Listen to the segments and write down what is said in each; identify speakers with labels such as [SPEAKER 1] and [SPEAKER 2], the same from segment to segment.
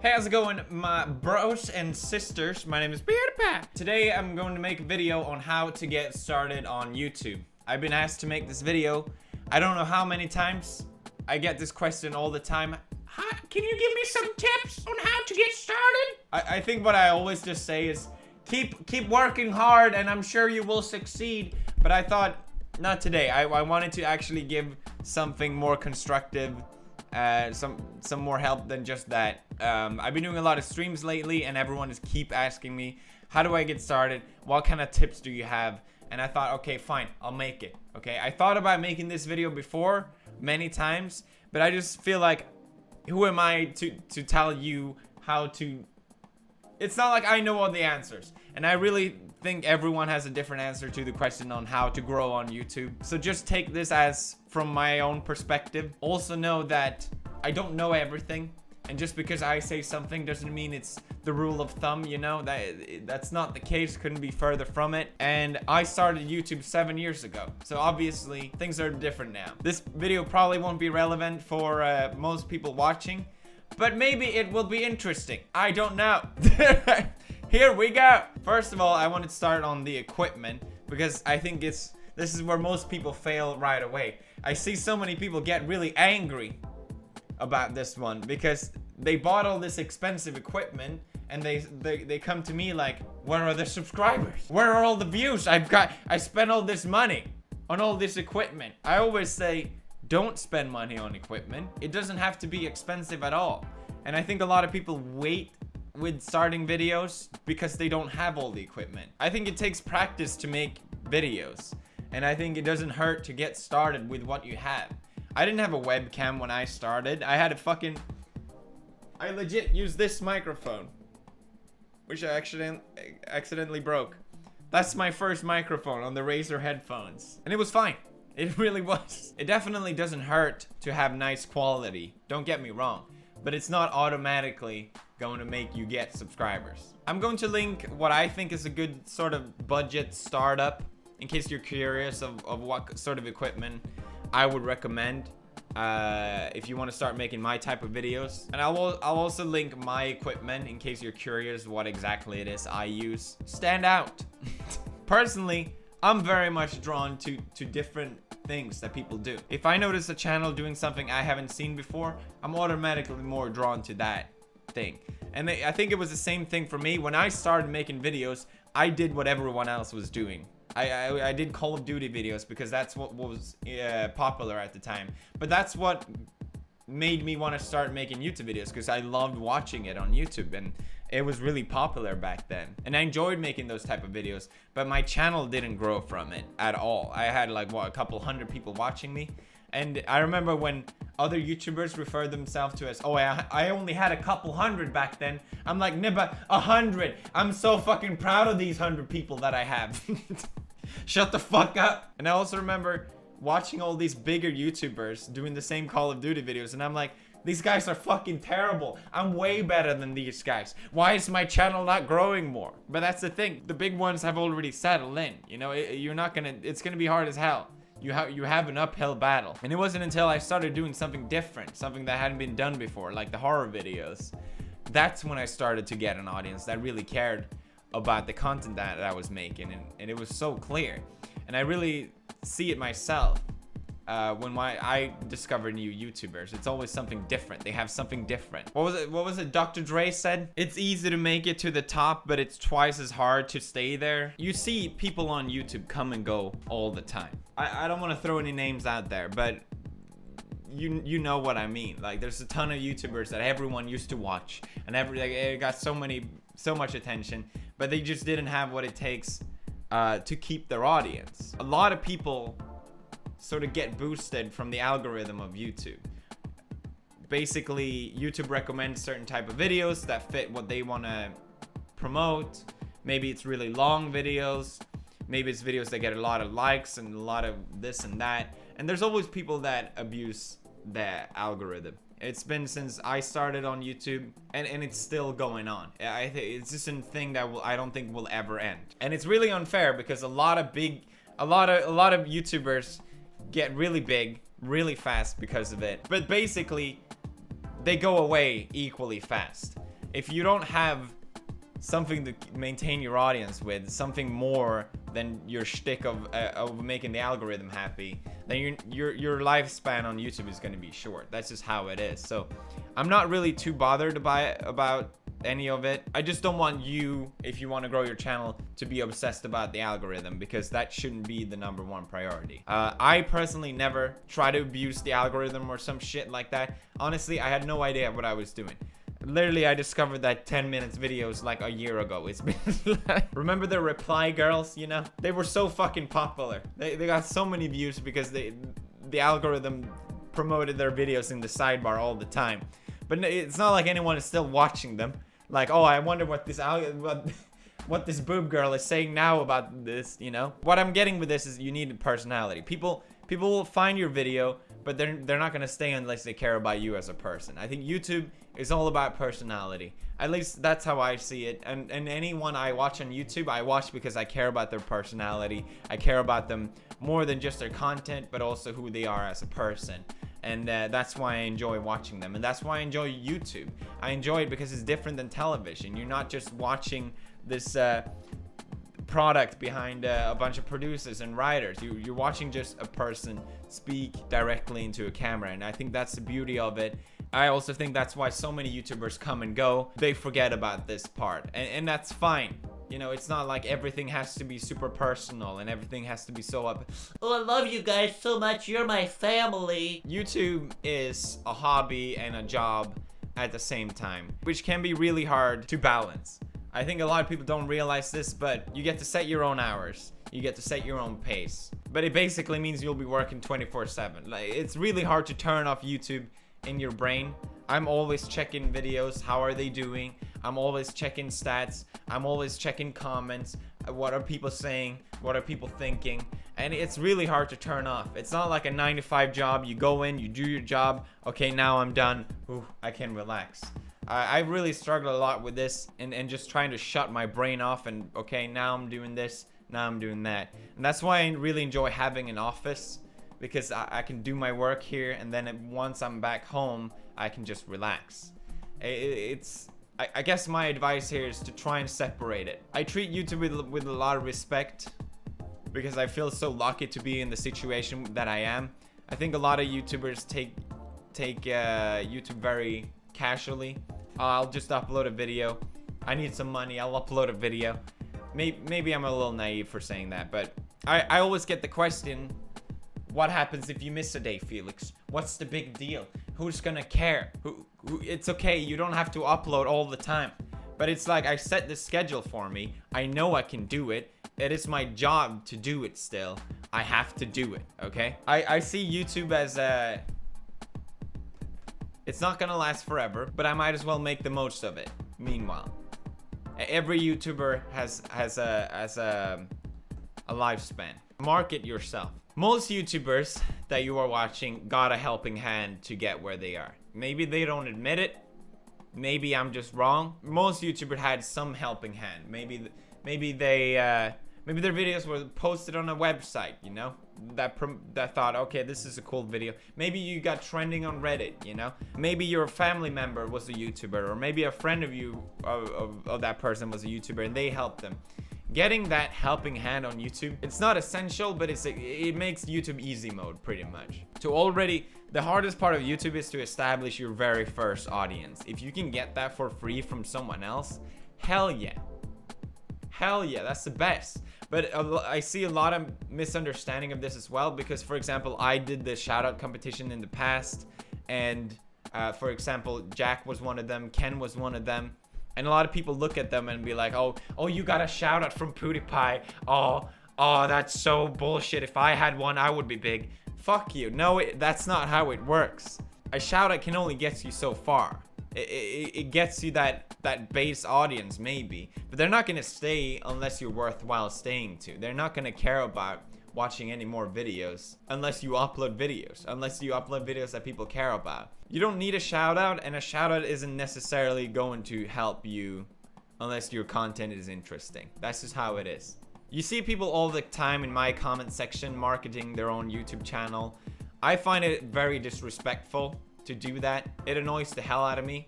[SPEAKER 1] Hey, how's it going, my bros and sisters? My name is PewDiePie. Today, I'm going to make a video on how to get started on YouTube. I've been asked to make this video. I don't know how many times. I get this question all the time. Hi, can you give me some tips on how to get started? I think what I always just say is keep working hard and I'm sure you will succeed. But I thought, not today. I wanted to actually give something more constructive, some more help than just that. I've been doing a lot of streams lately and everyone just keep asking me, how do I get started? What kind of tips do you have? And I thought, okay, fine, I'll make it. Okay, I thought about making this video before many times, but I just feel like, who am I to tell you how to? It's not like I know all the answers, and I really think everyone has a different answer to the question on how to grow on YouTube. So just take this as from my own perspective. Also know that I don't know everything, and just because I say something doesn't mean it's the rule of thumb, you know? That's not the case, couldn't be further from it. And I started YouTube 7 years ago, so obviously things are different now. This video probably won't be relevant for most people watching, but maybe it will be interesting. I don't know. Here we go. First of all, I want to start on the equipment because I think this is where most people fail right away. I see so many people get really angry about this one because they bought all this expensive equipment and they come to me like, where are the subscribers? Where are all the views? I spent all this money on all this equipment. I always say, don't spend money on equipment. It doesn't have to be expensive at all. And I think a lot of people wait with starting videos because they don't have all the equipment. I think it takes practice to make videos. And I think it doesn't hurt to get started with what you have. I didn't have a webcam when I started. I legit used this microphone, which I accidentally broke. That's my first microphone on the Razer headphones. And it was fine. It really was. It definitely doesn't hurt to have nice quality. Don't get me wrong. But it's not automatically going to make you get subscribers. I'm going to link what I think is a good sort of budget startup in case you're curious of what sort of equipment I would recommend if you want to start making my type of videos. And I'll also link my equipment in case you're curious what exactly it is I use. Stand out. Personally, I'm very much drawn to different things that people do. If I notice a channel doing something I haven't seen before, I'm automatically more drawn to that thing. And I think it was the same thing for me. When I started making videos, I did what everyone else was doing. I did Call of Duty videos because that's what was popular at the time. But that's what made me want to start making YouTube videos, because I loved watching it on YouTube and it was really popular back then. And I enjoyed making those type of videos, but my channel didn't grow from it at all. I had like, what, a couple hundred people watching me. And I remember when other YouTubers referred themselves to as, oh, I only had a couple hundred back then. I'm like, nah, but 100. I'm so fucking proud of these 100 people that I have. Shut the fuck up. And I also remember watching all these bigger YouTubers doing the same Call of Duty videos, and I'm like, these guys are fucking terrible. I'm way better than these guys. Why is my channel not growing more? But that's the thing. The big ones have already settled in. You know, it's gonna be hard as hell. You have an uphill battle. And it wasn't until I started doing something different, something that hadn't been done before, like the horror videos. That's when I started to get an audience that really cared about the content that I was making, and it was so clear. And I really see it myself when I discover new YouTubers. It's always something different. They have something different. What was it Dr. Dre said? It's easy to make it to the top, but it's twice as hard to stay there. You see people on YouTube come and go all the time. I don't want to throw any names out there, but you know what I mean. Like, there's a ton of YouTubers that everyone used to watch, and it got so much attention, but they just didn't have what it takes to keep their audience. A lot of people sort of get boosted from the algorithm of YouTube. Basically, YouTube recommends certain type of videos that fit what they want to promote. Maybe it's really long videos. Maybe it's videos that get a lot of likes and a lot of this and that. And there's always people that abuse the algorithm. It's been since I started on YouTube, and it's still going on. It's just a thing that I don't think will ever end. And it's really unfair because a lot of YouTubers get really big really fast because of it. But basically, they go away equally fast. if you don't have something to maintain your audience with, something more than your shtick of making the algorithm happy, then your lifespan on YouTube is going to be short. That's just how it is. So I'm not really too bothered about any of it. I just don't want you, if you want to grow your channel, to be obsessed about the algorithm, because that shouldn't be the #1 priority. I personally never try to abuse the algorithm or some shit like that. Honestly, I had no idea what I was doing. Literally, I discovered that 10 minutes videos like a year ago. It's been like, remember the reply girls, you know? They were so fucking popular. They got so many views because the algorithm promoted their videos in the sidebar all the time. But it's not like anyone is still watching them. Like, oh, I wonder what this boob girl is saying now about this, you know? What I'm getting with this is you need personality. People will find your video, but they're not gonna stay unless they care about you as a person. I think YouTube is all about personality. At least that's how I see it. And anyone I watch on YouTube, I watch because I care about their personality. I care about them more than just their content, but also who they are as a person. And that's why I enjoy watching them. And that's why I enjoy YouTube. I enjoy it because it's different than television. You're not just watching this product behind a bunch of producers and writers. You're watching just a person speak directly into a camera, and I think that's the beauty of it. I also think that's why so many YouTubers come and go. They forget about this part, and that's fine. You know, it's not like everything has to be super personal and everything has to be so up. Oh, I love you guys so much. You're my family. YouTube is a hobby and a job at the same time, which can be really hard to balance. I think a lot of people don't realize this, but you get to set your own hours. You get to set your own pace. But it basically means you'll be working 24/7. Like, it's really hard to turn off YouTube in your brain. I'm always checking videos. How are they doing? I'm always checking stats. I'm always checking comments. What are people saying? What are people thinking? And it's really hard to turn off. It's not like a 9-to-5 job. You go in, you do your job. Okay, now I'm done. Ooh, I can relax. I really struggle a lot with this and just trying to shut my brain off and, okay, now I'm doing this, now I'm doing that. And that's why I really enjoy having an office, because I can do my work here, and then once I'm back home, I can just relax. I guess my advice here is to try and separate it. I treat YouTube with a lot of respect because I feel so lucky to be in the situation that I am. I think a lot of YouTubers take YouTube very casually. I'll just upload a video. I need some money, I'll upload a video. Maybe I'm a little naive for saying that, but I always get the question, what happens if you miss a day, Felix? What's the big deal? Who's gonna care? It's okay, you don't have to upload all the time. But it's like, I set the schedule for me. I know I can do it. It is my job to do it still. I have to do it, okay? I see YouTube as a... It's not gonna last forever, but I might as well make the most of it. Meanwhile, every YouTuber has a lifespan. Market yourself. Most YouTubers that you are watching got a helping hand to get where they are. Maybe they don't admit it. Maybe I'm just wrong. Most YouTubers had some helping hand. Maybe their videos were posted on a website, you know, that thought, okay, this is a cool video. Maybe you got trending on Reddit, you know. Maybe your family member was a YouTuber, or maybe a friend of you of that person was a YouTuber and they helped them. Getting that helping hand on YouTube, it's not essential, but it makes YouTube easy mode pretty much. The hardest part of YouTube is to establish your very first audience. If you can get that for free from someone else, hell yeah. Hell yeah, that's the best. But I see a lot of misunderstanding of this as well, because, for example, I did the shoutout competition in the past, and for example, Jack was one of them, Ken was one of them, and a lot of people look at them and be like, oh, you got a shout out from PewDiePie. Oh, that's so bullshit. If I had one, I would be big. Fuck you. No, that's not how it works. A shout out can only get you so far. It gets you that base audience maybe, but they're not gonna stay unless you're worthwhile staying to. They're not gonna care about watching any more videos unless you upload videos, that people care about. You don't need a shout out, and a shout out isn't necessarily going to help you unless your content is interesting. That's just how it is. You see people all the time in my comment section marketing their own YouTube channel. I find it very disrespectful to do that. It annoys the hell out of me.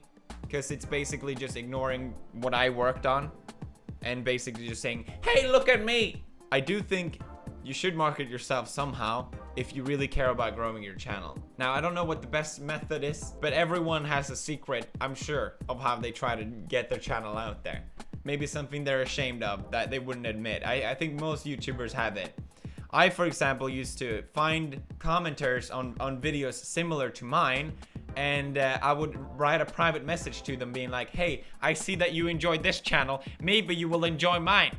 [SPEAKER 1] because it's basically just ignoring what I worked on and basically just saying, hey, look at me. I do think you should market yourself somehow if you really care about growing your channel. Now, I don't know what the best method is, but everyone has a secret, I'm sure, of how they try to get their channel out there. Maybe something they're ashamed of that they wouldn't admit. I think most YouTubers have it. I, for example, used to find commenters on videos similar to mine, and I would write a private message to them being like, hey, I see that you enjoyed this channel, maybe you will enjoy mine.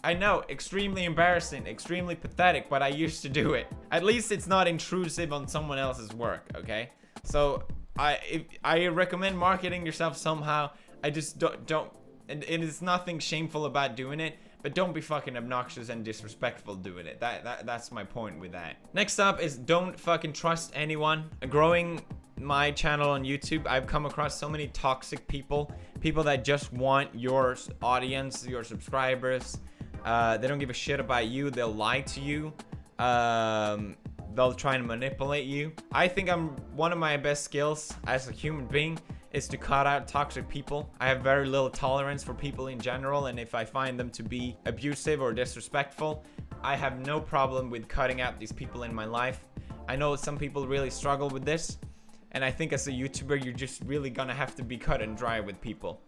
[SPEAKER 1] I know, extremely embarrassing, extremely pathetic, but I used to do it. At least it's not intrusive on someone else's work, okay? So I recommend marketing yourself somehow. I just don't and it is nothing shameful about doing it, but don't be fucking obnoxious and disrespectful doing it. That's my point with that. Next up is don't fucking trust anyone. Growing my channel on YouTube, I've come across so many toxic people that just want your audience, your subscribers. They don't give a shit about you. They'll lie to you. They'll try and manipulate you. I think one of my best skills as a human being is to cut out toxic people. I have very little tolerance for people in general, and if I find them to be abusive or disrespectful, I have no problem with cutting out these people in my life. I know some people really struggle with this, and I think as a YouTuber, you're just really gonna have to be cut and dry with people.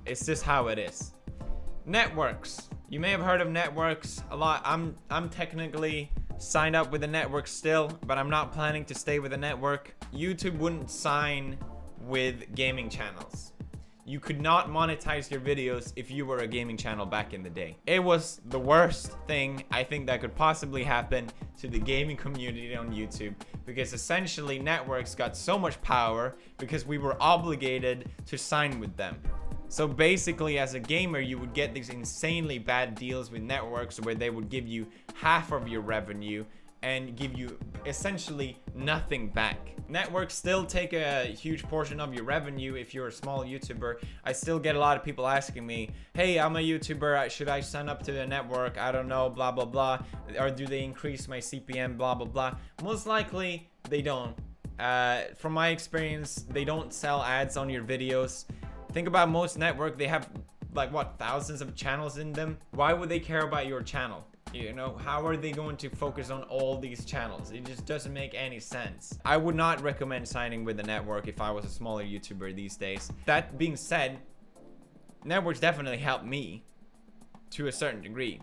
[SPEAKER 1] It's just how it is. Networks. You may have heard of networks a lot. I'm technically signed up with a network still, but I'm not planning to stay with a network. YouTube wouldn't sign with gaming channels. You could not monetize your videos if you were a gaming channel back in the day. It was the worst thing I think that could possibly happen to the gaming community on YouTube, because essentially networks got so much power because we were obligated to sign with them. So basically, as a gamer, you would get these insanely bad deals with networks where they would give you half of your revenue and give you essentially nothing back. Networks still take a huge portion of your revenue if you're a small YouTuber. I still get a lot of people asking me, hey, I'm a YouTuber, should I sign up to the network? I don't know, blah, blah, blah. Or do they increase my CPM, blah, blah, blah. Most likely, they don't. From my experience, they don't sell ads on your videos. Think about most network, they have like what, thousands of channels in them. Why would they care about your channel? You know, how are they going to focus on all these channels? It just doesn't make any sense. I would not recommend signing with a network if I was a smaller YouTuber these days. That being said, networks definitely help me to a certain degree.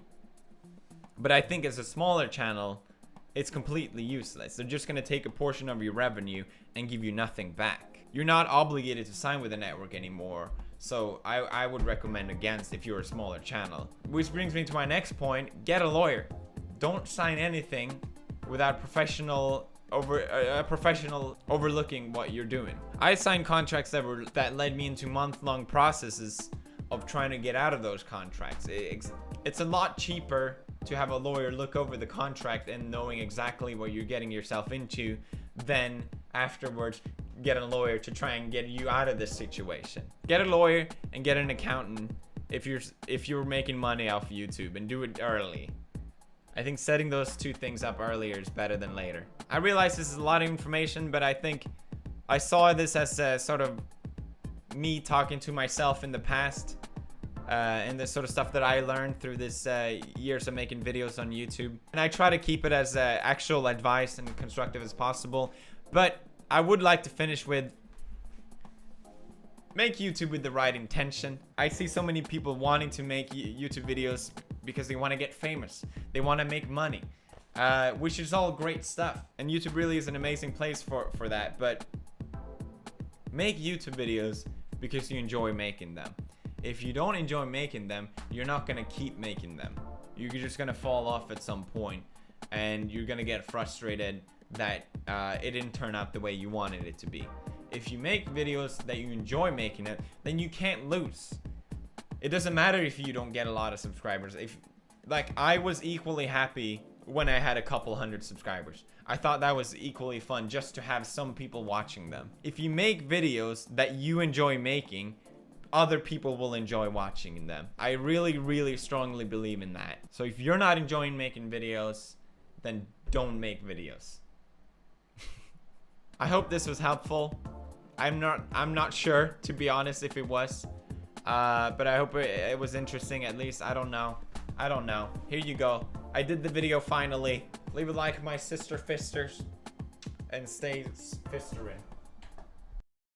[SPEAKER 1] But I think as a smaller channel, it's completely useless. They're just gonna take a portion of your revenue and give you nothing back. You're not obligated to sign with a network anymore. So I would recommend against if you're a smaller channel. Which brings me to my next point, get a lawyer. Don't sign anything without a professional overlooking what you're doing. I signed contracts that led me into month-long processes of trying to get out of those contracts. It's a lot cheaper to have a lawyer look over the contract and knowing exactly what you're getting yourself into than afterwards get a lawyer to try and get you out of this situation. Get a lawyer and get an accountant if you're making money off YouTube, and do it early. I think setting those two things up earlier is better than later. I realize this is a lot of information, but I think I saw this as a sort of me talking to myself in the past, and the sort of stuff that I learned through this years of making videos on YouTube. And I try to keep it as actual advice and constructive as possible. But I would like to finish with, make YouTube with the right intention. I see so many people wanting to make YouTube videos because they want to get famous. They want to make money, which is all great stuff. And YouTube really is an amazing place for that. But make YouTube videos because you enjoy making them. If you don't enjoy making them, you're not going to keep making them. You're just going to fall off at some point, and you're going to get frustrated that it didn't turn out the way you wanted it to be. If you make videos that you enjoy making it, then you can't lose. It doesn't matter if you don't get a lot of subscribers. I was equally happy when I had a couple hundred subscribers. I thought that was equally fun just to have some people watching them. If you make videos that you enjoy making, other people will enjoy watching them. I really, really strongly believe in that. So if you're not enjoying making videos, then don't make videos. I hope this was helpful. I'm not sure, to be honest, if it was. But I hope it was interesting at least. I don't know. Here you go. I did the video finally. Leave a like, my sister fisters. And stay fistering.